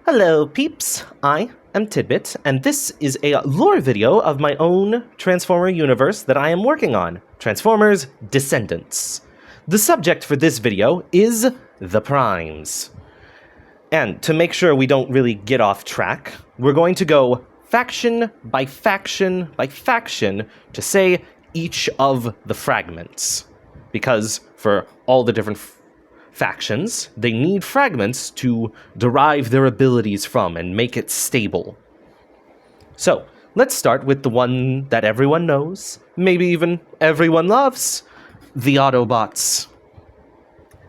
Hello, peeps. I am Tidbit, and this is a lore video of my own Transformer universe that I am working on, Transformers Descendants. The subject for this video is the Primes. And to make sure we don't really get off track, we're going to go faction by faction by faction to say each of the fragments. Because for all the different factions, they need fragments to derive their abilities from and make it stable. So, let's start with the one that everyone knows, maybe even everyone loves, the Autobots.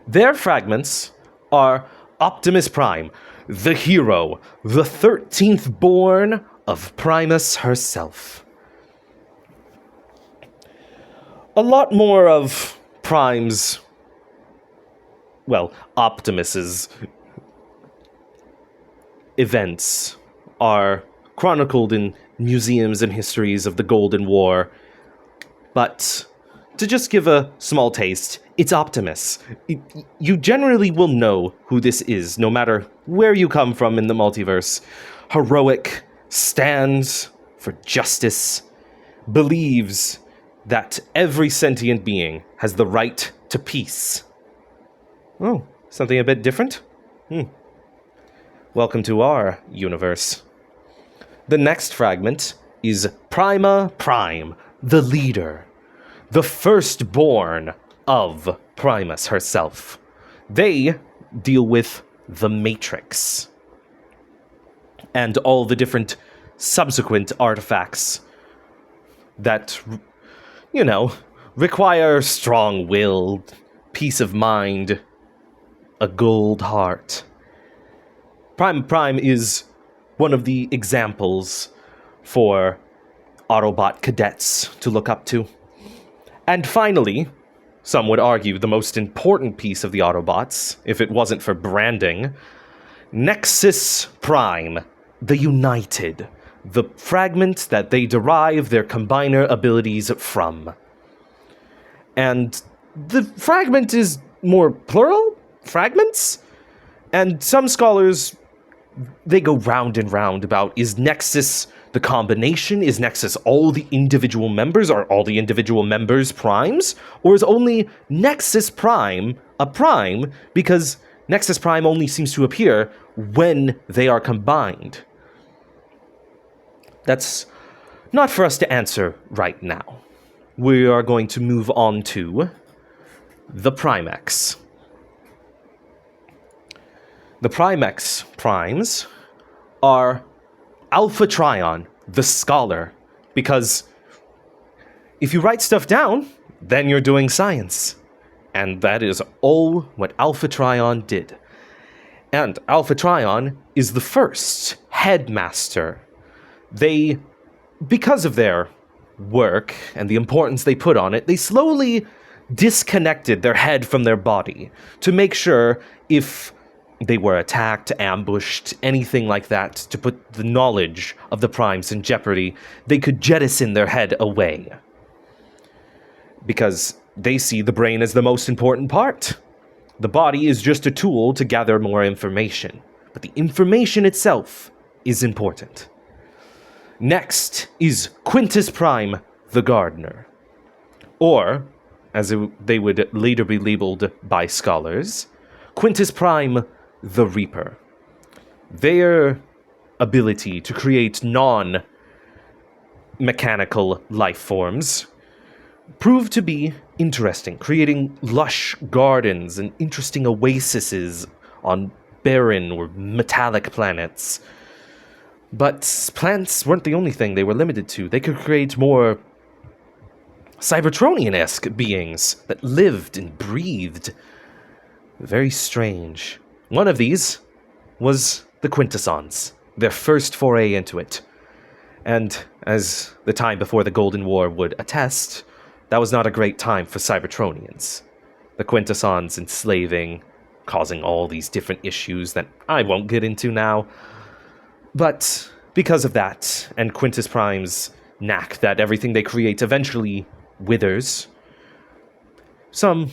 Their fragments are Optimus Prime, the hero, the 13th born of Primus herself. A lot more of Prime's Optimus's events are chronicled in museums and histories of the Golden War. But to just give a small taste, it's Optimus. You generally will know who this is, no matter where you come from in the multiverse. Heroic, stands for justice, believes that every sentient being has the right to peace. Oh, something a bit different? Welcome to our universe. The next fragment is Prima Prime, the leader, the firstborn of Primus herself. They deal with the Matrix and all the different subsequent artifacts that, require strong will, peace of mind, a gold heart. Prime is one of the examples for Autobot cadets to look up to. And finally, some would argue the most important piece of the Autobots, if it wasn't for branding, Nexus Prime, the United, the fragment that they derive their combiner abilities from. And the fragment is more plural? Fragments? And some scholars, they go round and round about, is Nexus the combination? Is Nexus all the individual members? Are all the individual members primes? Or is only Nexus Prime a prime because Nexus Prime only seems to appear when they are combined? That's not for us to answer right now. We are going to move on to the Primex. The Primex primes are Alpha Trion, the scholar, because if you write stuff down, then you're doing science. And that is all what Alpha Trion did. And Alpha Trion is the first headmaster. They, because of their work and the importance they put on it, they slowly disconnected their head from their body to make sure if they were attacked, ambushed, anything like that, to put the knowledge of the primes in jeopardy, they could jettison their head away. Because they see the brain as the most important part. The body is just a tool to gather more information, but the information itself is important. Next is Quintus Prime, the gardener. Or, as they would later be labeled by scholars, Quintus Prime, the Reaper. Their ability to create non-mechanical life forms proved to be interesting, creating lush gardens and interesting oases on barren or metallic planets. But plants weren't the only thing they were limited to. They could create more Cybertronian-esque beings that lived and breathed. Very strange. One of these was the Quintessons, their first foray into it. And as the time before the Golden War would attest, that was not a great time for Cybertronians. The Quintessons enslaving, causing all these different issues that I won't get into now. But because of that, and Quintus Prime's knack that everything they create eventually withers, some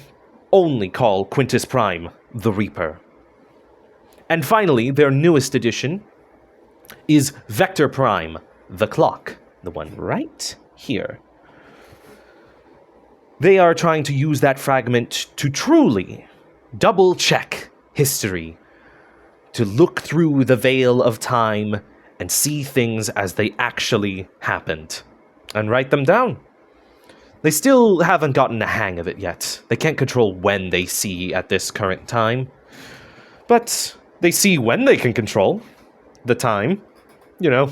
only call Quintus Prime the Reaper. And finally, their newest addition is Vector Prime, the clock, the one right here. They are trying to use that fragment to truly double-check history, to look through the veil of time and see things as they actually happened, and write them down. They still haven't gotten the hang of it yet. They can't control when they see at this current time. But they see when they can control the time. You know,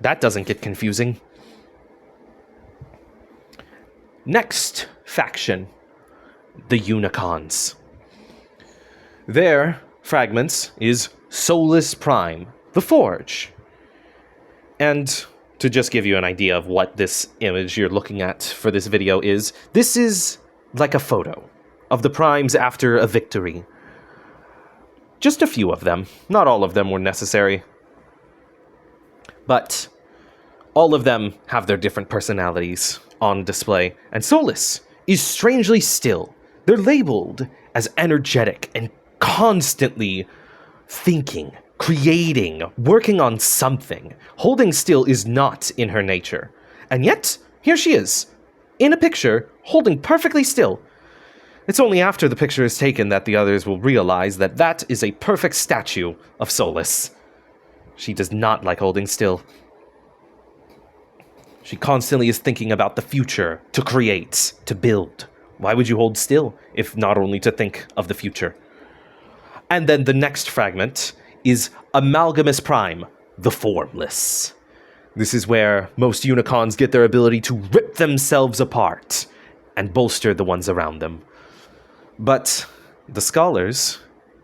that doesn't get confusing. Next faction, the Unicons. Their fragments is Solus Prime, the Forge. And to just give you an idea of what this image you're looking at for this video is, this is like a photo of the Primes after a victory. Just a few of them. Not all of them were necessary. But all of them have their different personalities on display. And Solus is strangely still. They're labeled as energetic and constantly thinking, creating, working on something. Holding still is not in her nature. And yet, here she is, in a picture, holding perfectly still. It's only after the picture is taken that the others will realize that that is a perfect statue of Solus. She does not like holding still. She constantly is thinking about the future, to create, to build. Why would you hold still, if not only to think of the future? And then the next fragment is Amalgamous Prime, the Formless. This is where most Unicons get their ability to rip themselves apart and bolster the ones around them. But the scholars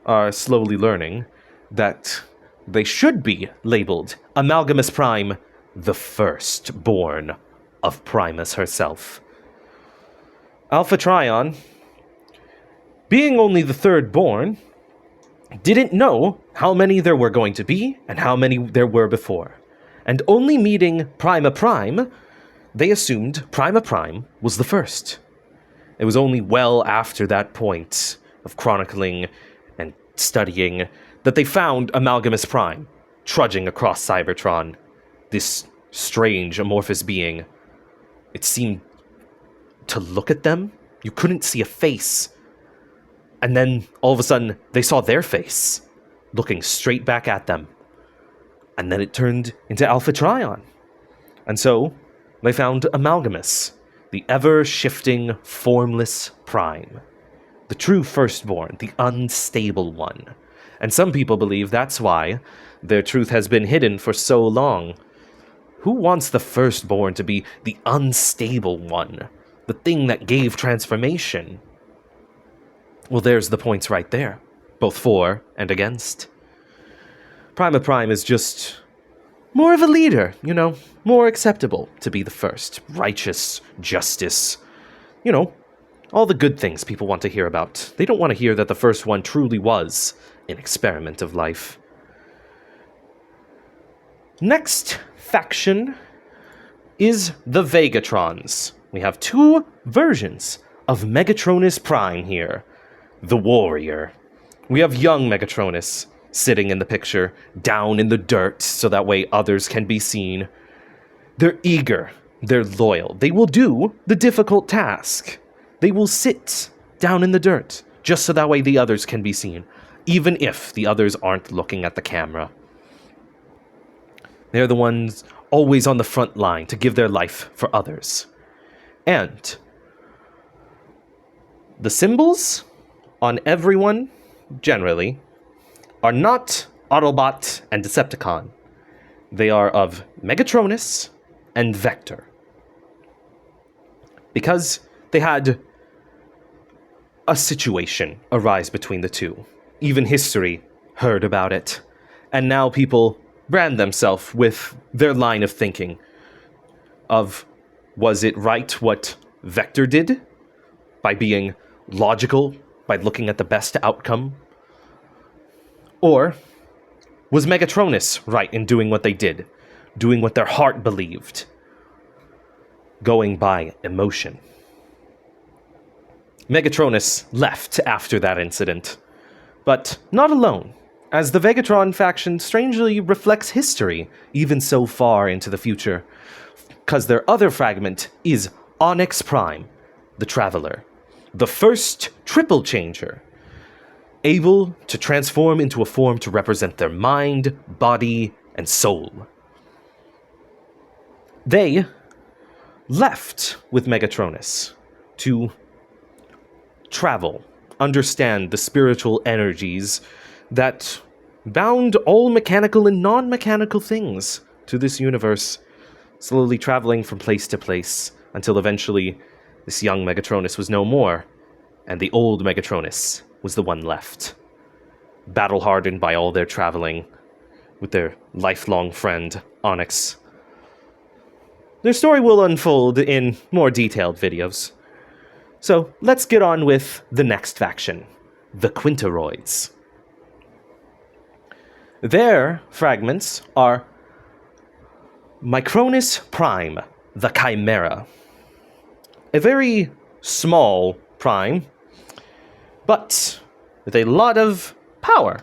are slowly learning that they should be labeled Amalgamous Prime, the firstborn of Primus herself. Alpha Trion, being only the third born, didn't know how many there were going to be and how many there were before. And only meeting Prima Prime, they assumed Prima Prime was the first. It was only well after that point of chronicling and studying that they found Amalgamous Prime trudging across Cybertron. This strange amorphous being. It seemed to look at them. You couldn't see a face. And then, all of a sudden, they saw their face, looking straight back at them. And then it turned into Alpha Trion. And so, they found Amalgamous, the ever-shifting, formless Prime. The true firstborn, the unstable one. And some people believe that's why their truth has been hidden for so long. Who wants the firstborn to be the unstable one? The thing that gave transformation? Well, there's the points right there, both for and against. Prima Prime is just more of a leader, you know, more acceptable to be the first. Righteous, justice, you know, all the good things people want to hear about. They don't want to hear that the first one truly was an experiment of life. Next faction is the Vegatrons. We have two versions of Megatronus Prime here. The Warrior. We have young Megatronus sitting in the picture, down in the dirt, so that way others can be seen. They're eager. They're loyal. They will do the difficult task. They will sit down in the dirt, just so that way the others can be seen, even if the others aren't looking at the camera. They're the ones always on the front line to give their life for others. And the symbols on everyone, generally, are not Autobot and Decepticon. They are of Megatronus and Vector. Because they had a situation arise between the two. Even history heard about it. And now people brand themselves with their line of thinking of, was it right what Vector did? By being logical, by looking at the best outcome? Or was Megatronus right in doing what they did? Doing what their heart believed? Going by emotion? Megatronus left after that incident, but not alone. as the Vegatron faction strangely reflects history, even so far into the future, because their other fragment is Onyx Prime, the Traveler, the first triple changer, able to transform into a form to represent their mind, body, and soul. They left with Megatronus to travel, understand the spiritual energies that bound all mechanical and non-mechanical things to this universe, slowly traveling from place to place until eventually this young Megatronus was no more, and the old Megatronus was the one left, battle-hardened by all their traveling with their lifelong friend, Onyx. Their story will unfold in more detailed videos. So let's get on with the next faction, the Quinteroids. Their fragments are Micronus Prime, the Chimera. A very small prime, but with a lot of power.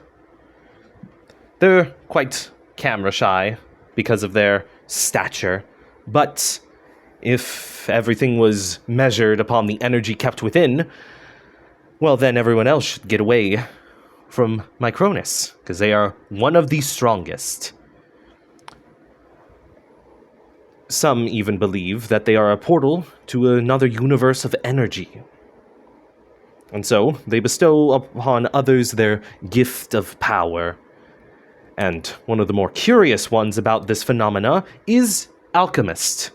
They're quite camera shy because of their stature, but if everything was measured upon the energy kept within, well, then everyone else should get away from Micronus, because they are one of the strongest. Some even believe that they are a portal to another universe of energy. And so, they bestow upon others their gift of power. And one of the more curious ones about this phenomena is Alchemist.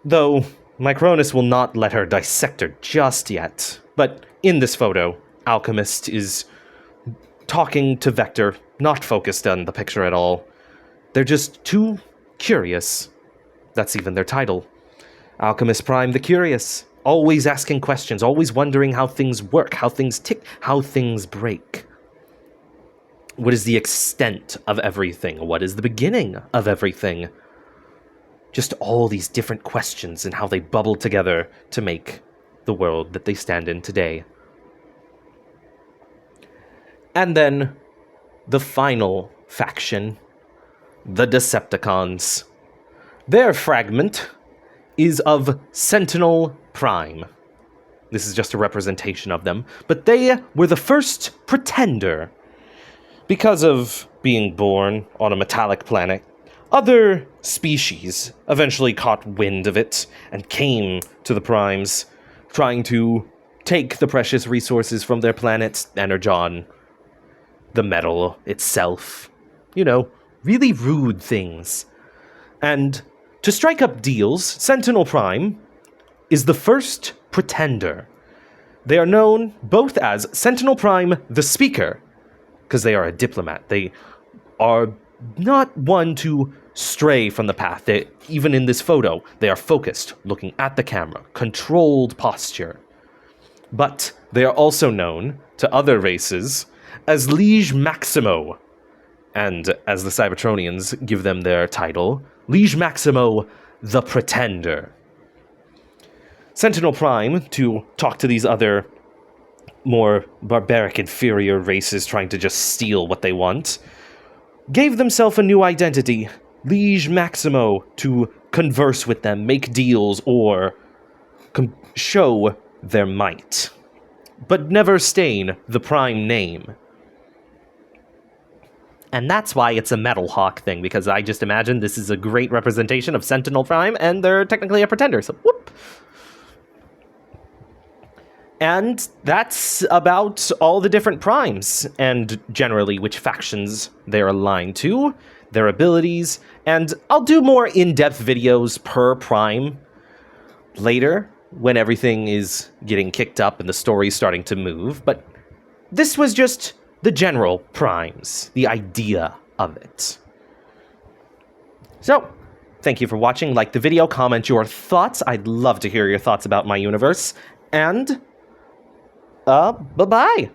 Though, Micronus will not let her dissect her just yet. But in this photo, Alchemist is talking to Vector, not focused on the picture at all. They're just too curious. That's even their title. Alchemist Prime the Curious. Always asking questions, always wondering how things work, how things tick, how things break. What is the extent of everything? What is the beginning of everything? Just all these different questions and how they bubble together to make the world that they stand in today. And then, the final faction, the Decepticons. Their fragment is of Sentinel Prime. This is just a representation of them, but they were the first pretender. Because of being born on a metallic planet, other species eventually caught wind of it and came to the Primes, trying to take the precious resources from their planet, Energon, the metal itself. You know, really rude things. And to strike up deals, Sentinel Prime is the first pretender. They are known both as Sentinel Prime the Speaker, because they are a diplomat. They are not one to stray from the path. Even in this photo, they are focused, looking at the camera, controlled posture. But they are also known to other races as Liege Maximo, and as the Cybertronians give them their title, Liege Maximo the Pretender. Sentinel Prime, to talk to these other more barbaric, inferior races trying to just steal what they want, gave themselves a new identity, Liege Maximo, to converse with them, make deals, or show their might, but never stain the Prime name. And that's why it's a Metal Hawk thing, because I just imagine this is a great representation of Sentinel Prime, and they're technically a pretender, so whoop! And that's about all the different primes, and generally which factions they're aligned to, their abilities, and I'll do more in-depth videos per prime later, when everything is getting kicked up and the story's starting to move, but this was just the general primes, the idea of it. So, thank you for watching. Like the video, comment your thoughts. I'd love to hear your thoughts about my universe, and bye-bye.